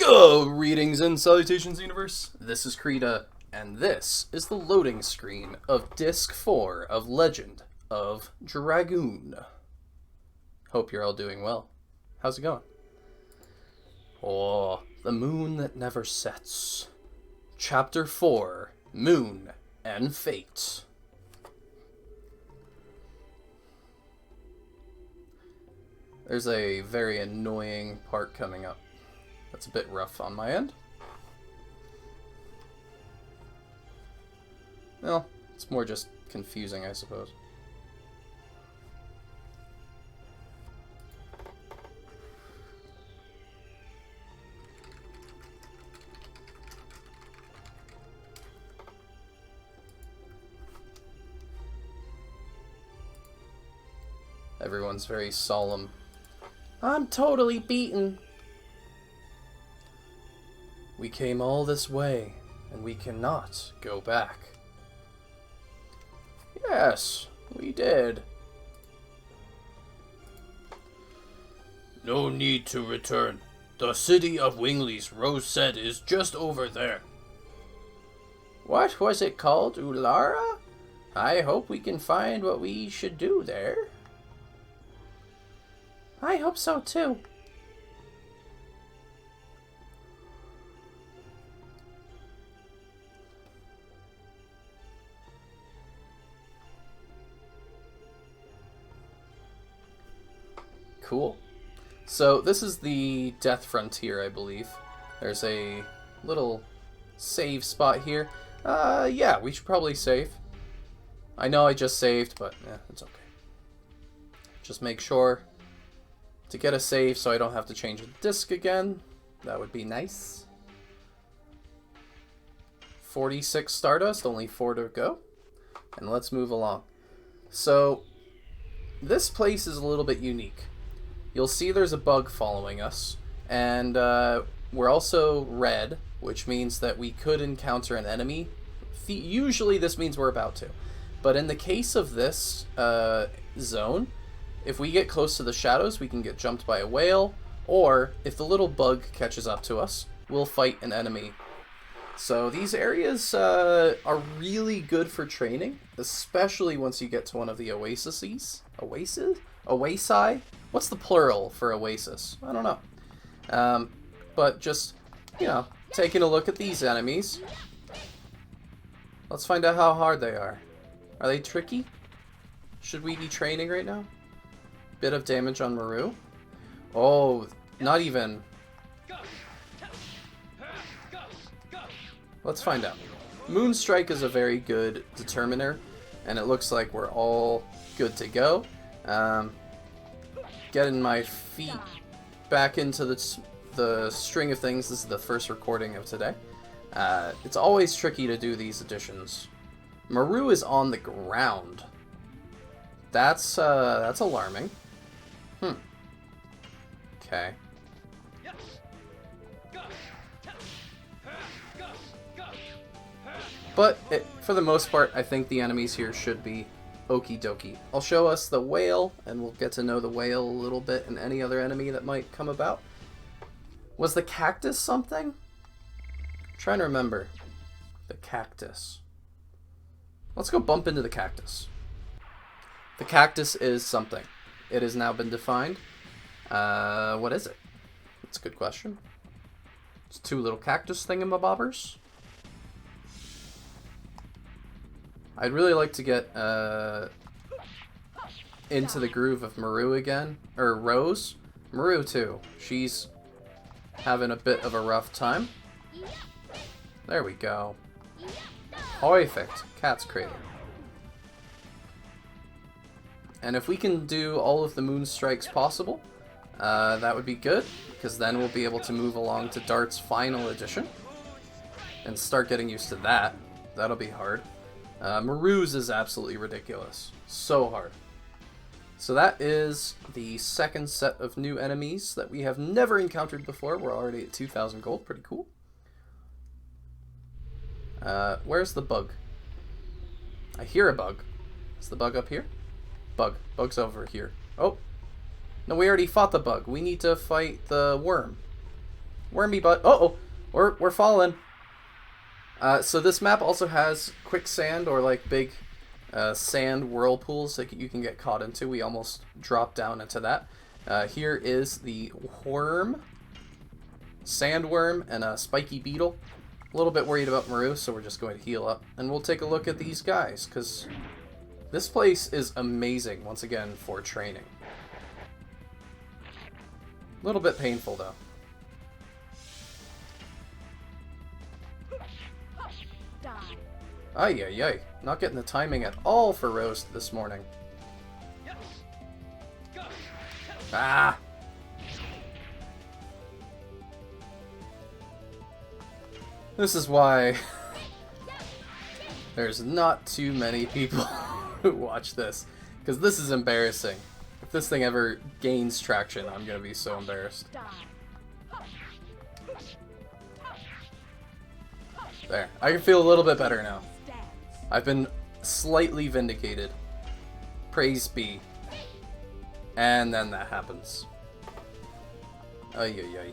Greetings and salutations, universe. This is Creeta, and this is the loading screen of Disc 4 of Legend of Dragoon. Hope you're all doing well. How's it going? Oh, the moon that never sets. Chapter 4, Moon and Fate. There's a very annoying part coming up. That's a bit rough on my end. Well, it's more just confusing, I suppose. Everyone's very solemn. I'm totally beaten. We came all this way, and we cannot go back. Yes, we did. No need to return. The city of Wingley's Rosette is just over there. What was it called, Ulara? I hope we can find what we should do there. I hope so too. Cool. So this is the Death Frontier, I believe. There's a little save spot here. Yeah, we should probably save. I know I just saved, but it's okay. Just make sure to get a save so I don't have to change the disc again. That would be nice. 46 Stardust, only 4 to go. And let's move along. So, this place is a little bit unique. You'll see there's a bug following us, and we're also red, which means that we could encounter an enemy. Usually this means we're about to. But in the case of this zone, if we get close to the shadows, we can get jumped by a whale, or if the little bug catches up to us, we'll fight an enemy. So these areas are really good for training, especially once you get to one of the oases. Oasi? What's the plural for oasis? I don't know. But just, taking a look at these enemies. Let's find out how hard they are. Are they tricky? Should we be training right now? Bit of damage on Maru. Oh, not even. Let's find out. Moonstrike is a very good determiner, and it looks like we're all good to go. Getting my feet back into the string of things. This is the first recording of today. It's always tricky to do these additions. Maru is on the ground. That's alarming. Okay. But for the most part, I think the enemies here should be okie dokie. I'll show us the whale, and we'll get to know the whale a little bit and any other enemy that might come about. Was the cactus something? I'm trying to remember. The cactus. Let's go bump into the cactus. The cactus is something. It has now been defined. What is it? That's a good question. It's 2 little cactus thingamabobbers. I'd really like to get into the groove of Maru again. Or Rose. Maru too. She's having a bit of a rough time. There we go. Perfect. Cat's Crater. And if we can do all of the moon strikes possible, that would be good, because then we'll be able to move along to Dart's final edition and start getting used to that. That'll be hard. Maru's is absolutely ridiculous. So hard. So that is the second set of new enemies that we have never encountered before. We're already at 2,000 gold. Pretty cool. Where's the bug? I hear a bug. Is the bug up here? Bug's over here. Oh. No, we already fought the bug. We need to fight the worm. Wormy butt. Uh-oh. We're falling. So this map also has quicksand or like big sand whirlpools that you can get caught into. We almost dropped down into that. Here is the worm, sandworm, and a spiky beetle. A little bit worried about Maru, so we're just going to heal up. And we'll take a look at these guys, because this place is amazing, once again, for training. A little bit painful, though. Ay, ay, ay. Not getting the timing at all for roast this morning. Ah! This is why there's not too many people who watch this, because this is embarrassing. If this thing ever gains traction, I'm gonna be so embarrassed. There. I can feel a little bit better now. I've been slightly vindicated. Praise be. And then that happens. Ay, ay, ay.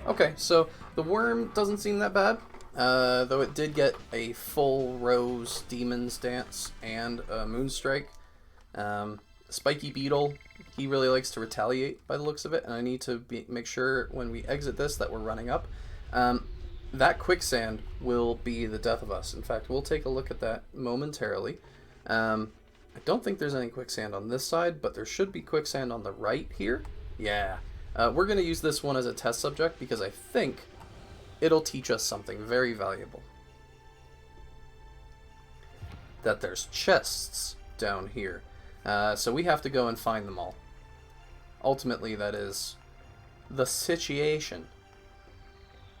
Okay, so the worm doesn't seem that bad, though it did get a full Rose Demon's Dance and a Moonstrike. Spiky Beetle, he really likes to retaliate by the looks of it, and I need to make sure when we exit this that we're running up. That quicksand will be the death of us. In fact, we'll take a look at that momentarily. I don't think there's any quicksand on this side, but there should be quicksand on the right here. Yeah. We're going to use this one as a test subject because I think it'll teach us something very valuable. That there's chests down here. So we have to go and find them all. Ultimately, that is the situation.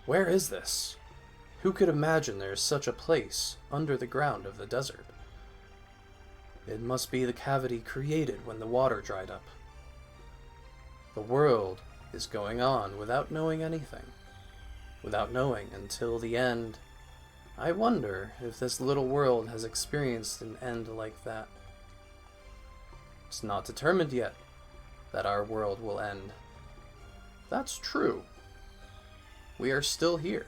Where is this? Who could imagine there is such a place under the ground of the desert? It must be the cavity created when the water dried up. The world is going on without knowing anything. Without knowing until the end. I wonder if this little world has experienced an end like that. It's not determined yet that our world will end. That's true. We are still here.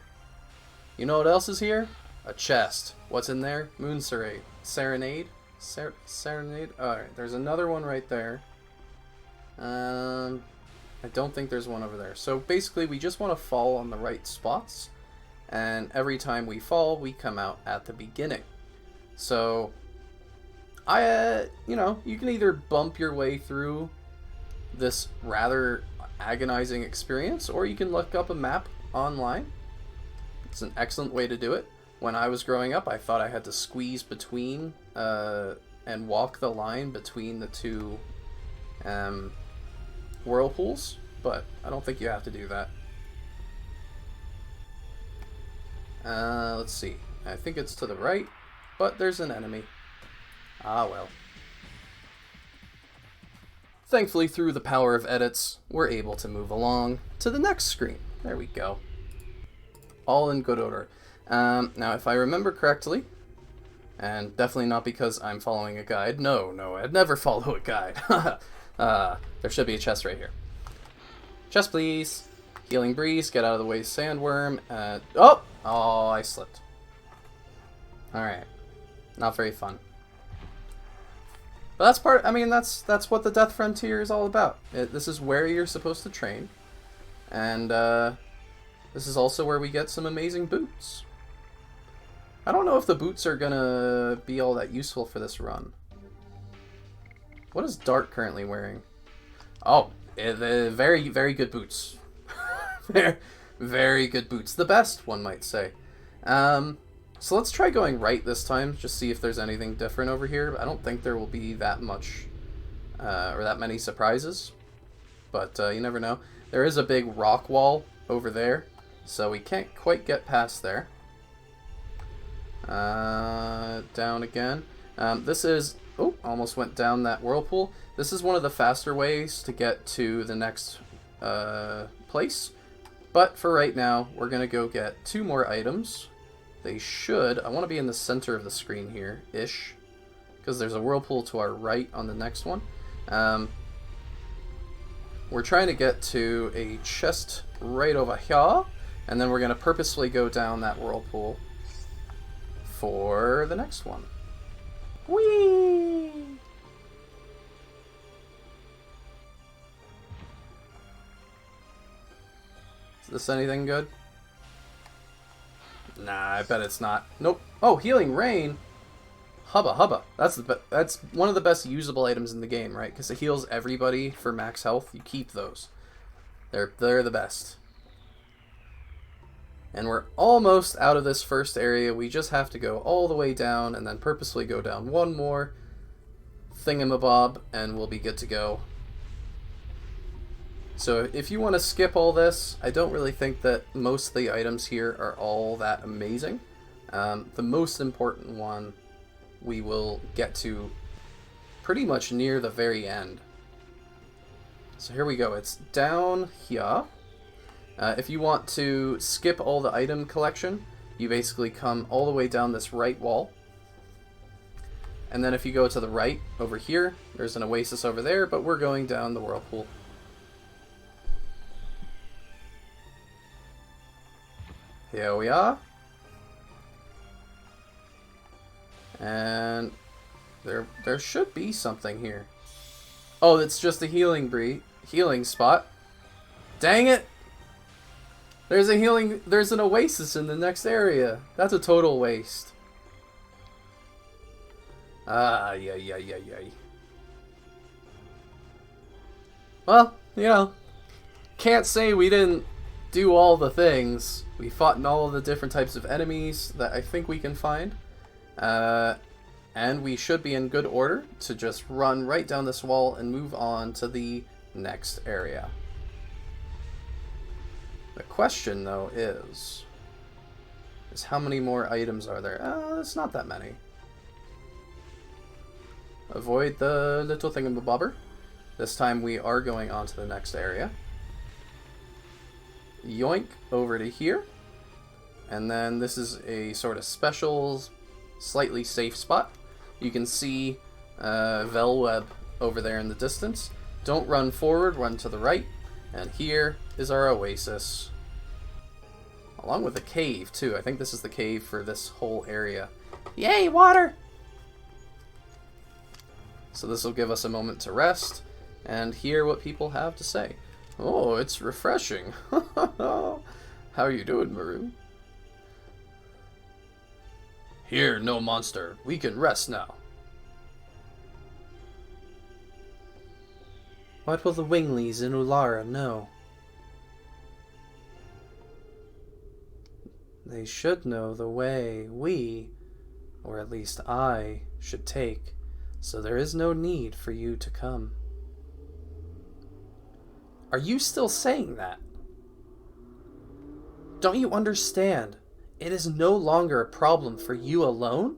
You know what else is here? A chest. What's in there? Moon Serenade. Serenade? Serenade? Alright, there's another one right there. I don't think there's one over there. So basically, we just want to fall on the right spots. And every time we fall, we come out at the beginning. So, you know, you can either bump your way through this rather agonizing experience, or you can look up a map online. It's an excellent way to do it. When I was growing up, I thought I had to squeeze between and walk the line between the two whirlpools, but I don't think you have to do that. Let's see. I think it's to the right, but there's an enemy. Ah, well. Thankfully, through the power of edits, we're able to move along to the next screen. There we go. All in good order. Now, if I remember correctly, and definitely not because I'm following a guide. No, I'd never follow a guide. There should be a chest right here. Chest, please. Healing Breeze, get out of the way, Sandworm. Oh, I slipped. Alright. Not very fun. But that's part, I mean, that's what the Death Frontier is all about. This is where you're supposed to train. And, this is also where we get some amazing boots. I don't know if the boots are gonna be all that useful for this run. What is Dart currently wearing? Oh, very, very good boots. Very good boots. The best, one might say. So let's try going right this time, just see if there's anything different over here. I don't think there will be that much, or that many surprises. But you never know. There is a big rock wall over there, so we can't quite get past there. Down again. This is... Oh, almost went down that whirlpool. This is one of the faster ways to get to the next place. But for right now, we're going to go get 2 more items. They should... I want to be in the center of the screen here, ish. because there's a whirlpool to our right on the next one. We're trying to get to a chest right over here, and then we're going to purposefully go down that whirlpool for the next one. Whee! Is this anything good? Nah, I bet it's not. Nope. Oh, healing rain. Hubba hubba. That's one of the best usable items in the game, right? Because it heals everybody for max health. You keep those. They're the best. And we're almost out of this first area. We just have to go all the way down and then purposely go down one more thingamabob and we'll be good to go. So if you want to skip all this, I don't really think that most of the items here are all that amazing. The most important one we will get to pretty much near the very end. So here we go. It's down here. If you want to skip all the item collection, you basically come all the way down this right wall. And then if you go to the right over here, there's an oasis over there, but we're going down the whirlpool. Here we are. And there should be something here. Oh, it's just a healing spot. Dang it! There's an oasis in the next area. That's a total waste. Yeah. Well, you know, can't say we didn't do all the things. We fought in all of the different types of enemies that I think we can find. And we should be in good order to just run right down this wall and move on to the next area. The question, though, is how many more items are there? It's not that many. Avoid the little thingamabobber. This time we are going on to the next area. Yoink, over to here. And then this is a sort of special, slightly safe spot. You can see Velweb over there in the distance. Don't run forward, run to the right. And here is our oasis. Along with a cave, too. I think this is the cave for this whole area. Yay, water! So this will give us a moment to rest and hear what people have to say. Oh, it's refreshing. How are you doing, Maru? Here, no monster. We can rest now. What will the Winglies in Ulara know? They should know the way we, or at least I, should take, so there is no need for you to come. Are you still saying that? Don't you understand? It is no longer a problem for you alone?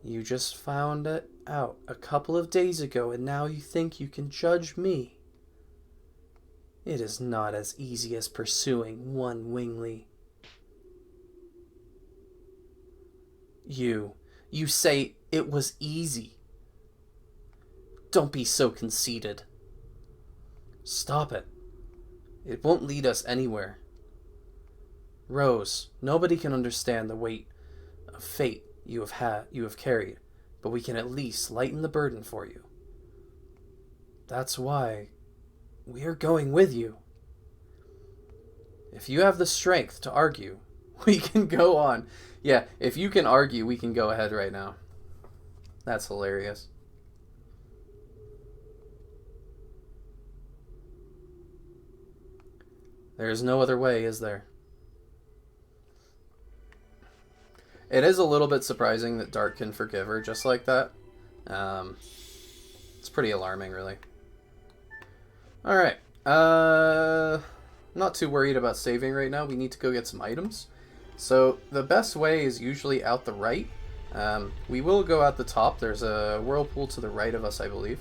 You just found it out a couple of days ago and now you think you can judge me. It is not as easy as pursuing one Wingly. You say it was easy. Don't be so conceited. Stop it. It won't lead us anywhere. Rose, nobody can understand the weight of fate you have carried, but we can at least lighten the burden for you. That's why we are going with you. If you have the strength to argue, we can go on. Yeah, if you can argue, we can go ahead right now. That's hilarious. There is no other way, is there? It is a little bit surprising that Dark can forgive her just like that. It's pretty alarming, really. Alright. Not too worried about saving right now. We need to go get some items. So, the best way is usually out the right. We will go out the top. There's a whirlpool to the right of us, I believe.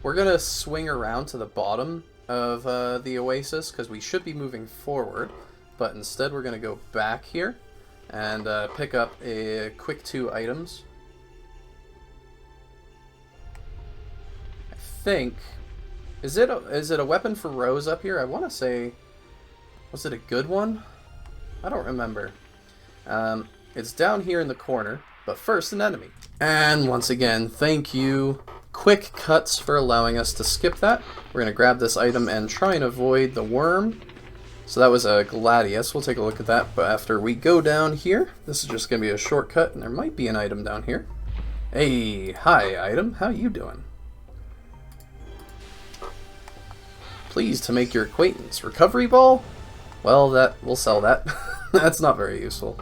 We're going to swing around to the bottom of the oasis, because we should be moving forward. But instead, we're going to go back here and pick up a quick 2 items. think... Is it a weapon for Rose up here? I want to say... Was it a good one? I don't remember. It's down here in the corner, but first an enemy. And once again, thank you, Quick Cuts, for allowing us to skip that. We're going to grab this item and try and avoid the worm. So that was a Gladius. We'll take a look at that, but after we go down here, this is just going to be a shortcut, and there might be an item down here. Hey, hi item, how you doing? Pleased to make your acquaintance. Recovery ball? Well, we'll sell that. That's not very useful.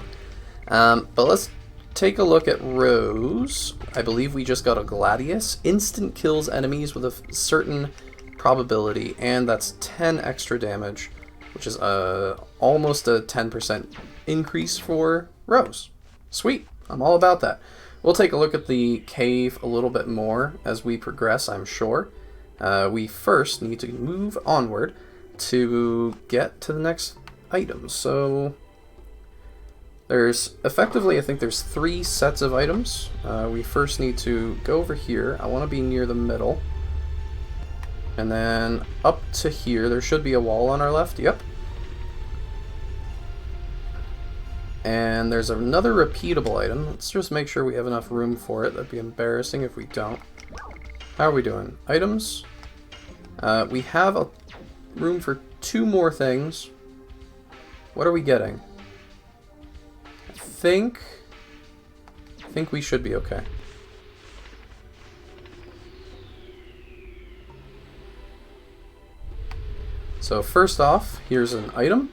But let's take a look at Rose. I believe we just got a Gladius. Instant kills enemies with a certain probability, and that's 10 extra damage, which is almost a 10% increase for Rose. Sweet. I'm all about that. We'll take a look at the cave a little bit more as we progress, I'm sure. We first need to move onward to get to the next item. So there's effectively, I think there's 3 sets of items. We first need to go over here. I want to be near the middle. And then up to here, there should be a wall on our left. Yep. And there's another repeatable item. Let's just make sure we have enough room for it. That'd be embarrassing if we don't. How are we doing? Items. We have a room for 2 more things. What are we getting? I think we should be okay. So first off, here's an item.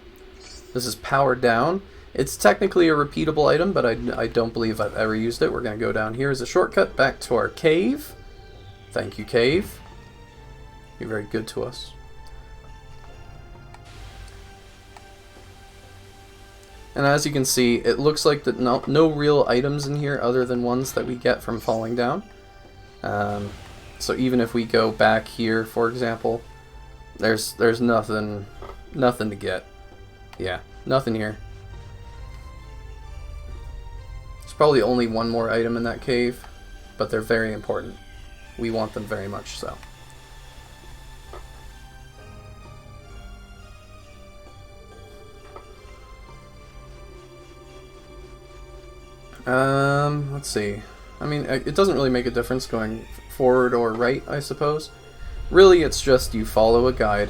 This is powered down. It's technically a repeatable item, but I don't believe I've ever used it. We're going to go down here as a shortcut back to our cave. Thank you, cave. You're very good to us. And as you can see, it looks like that no real items in here other than ones that we get from falling down. So even if we go back here, for example, there's nothing to get. Yeah, nothing here. There's probably only one more item in that cave, but they're very important. We want them very much so. Let's see. I mean, it doesn't really make a difference going forward or right, I suppose. Really, it's just you follow a guide.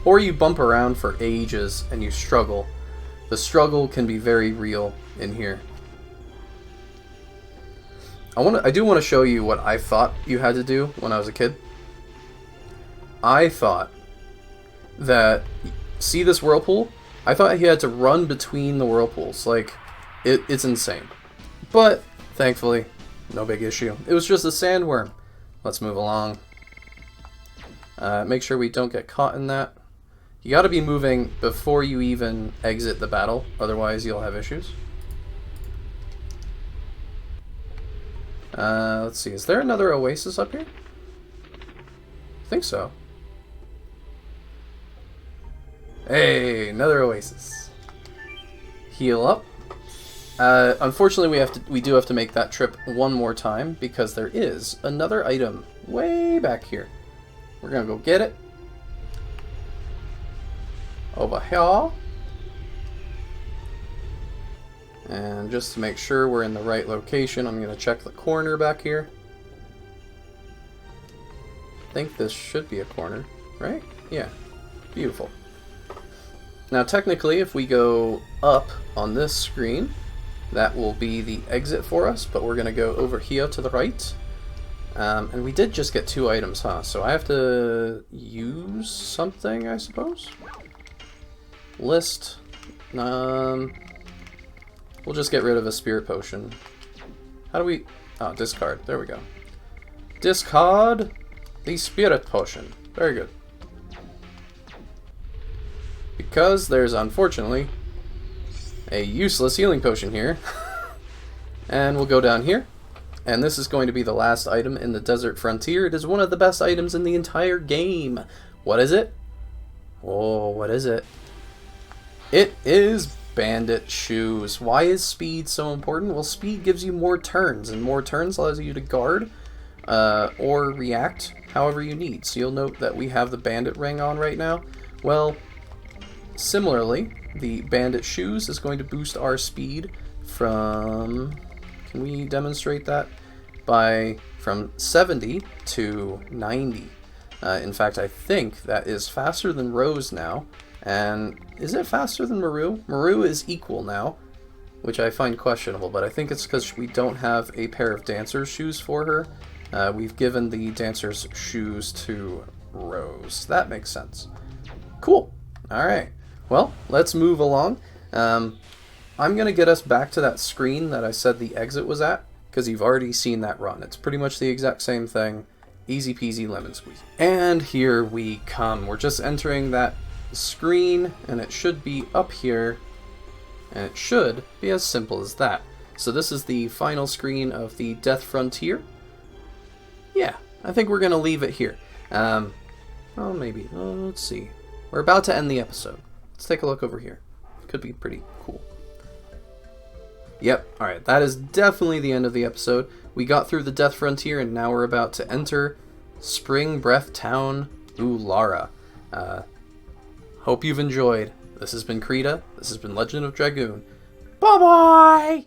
Or you bump around for ages and you struggle. The struggle can be very real in here. I do want to show you what I thought you had to do when I was a kid. I thought that, see this whirlpool? I thought he had to run between the whirlpools. Like, it's insane. But, thankfully, no big issue. It was just a sandworm. Let's move along. Make sure we don't get caught in that. You gotta be moving before you even exit the battle, otherwise you'll have issues. Let's see, is there another oasis up here? I think so. Hey, another oasis. Heal up. Unfortunately, we do have to make that trip one more time because there is another item way back here. We're gonna go get it. Over here. And just to make sure we're in the right location, I'm gonna check the corner back here. I think this should be a corner, right? Yeah, beautiful. Now technically, if we go up on this screen, that will be the exit for us, but we're gonna go over here to the right. And we did just get 2 items, huh? So I have to use something, I suppose? List. We'll just get rid of a spirit potion. How do we... Oh, discard. There we go. Discard the spirit potion. Very good. Because there's, unfortunately, a useless healing potion here. And we'll go down here. And this is going to be the last item in the Desert Frontier. It is one of the best items in the entire game. What is it? Oh, what is it? It is Bandit Shoes. Why is speed so important? Well, speed gives you more turns, and more turns allows you to guard or react however you need. So you'll note that we have the bandit ring on right now. Well, similarly, the bandit shoes is going to boost our speed from, can we demonstrate that? From 70 to 90. In fact, I think that is faster than Rose now. And is it faster than Maru? Maru is equal now, which I find questionable, but I think it's because we don't have a pair of dancer's shoes for her. We've given the dancer's shoes to Rose. That makes sense. Cool. Alright. Well, let's move along. I'm going to get us back to that screen that I said the exit was at, because you've already seen that run. It's pretty much the exact same thing. Easy peasy lemon squeezy. And here we come. We're just entering that screen, and it should be up here, and it should be as simple as that. So this is the final screen of the Death Frontier. Yeah, I think we're going to leave it here. Well, maybe. Let's see. We're about to end the episode. Let's take a look over here. Could be pretty cool. Yep, alright, that is definitely the end of the episode. We got through the Death Frontier, and now we're about to enter Spring Breath Town, Ulara. Hope you've enjoyed. This has been Creeta. This has been Legend of Dragoon. Bye-bye!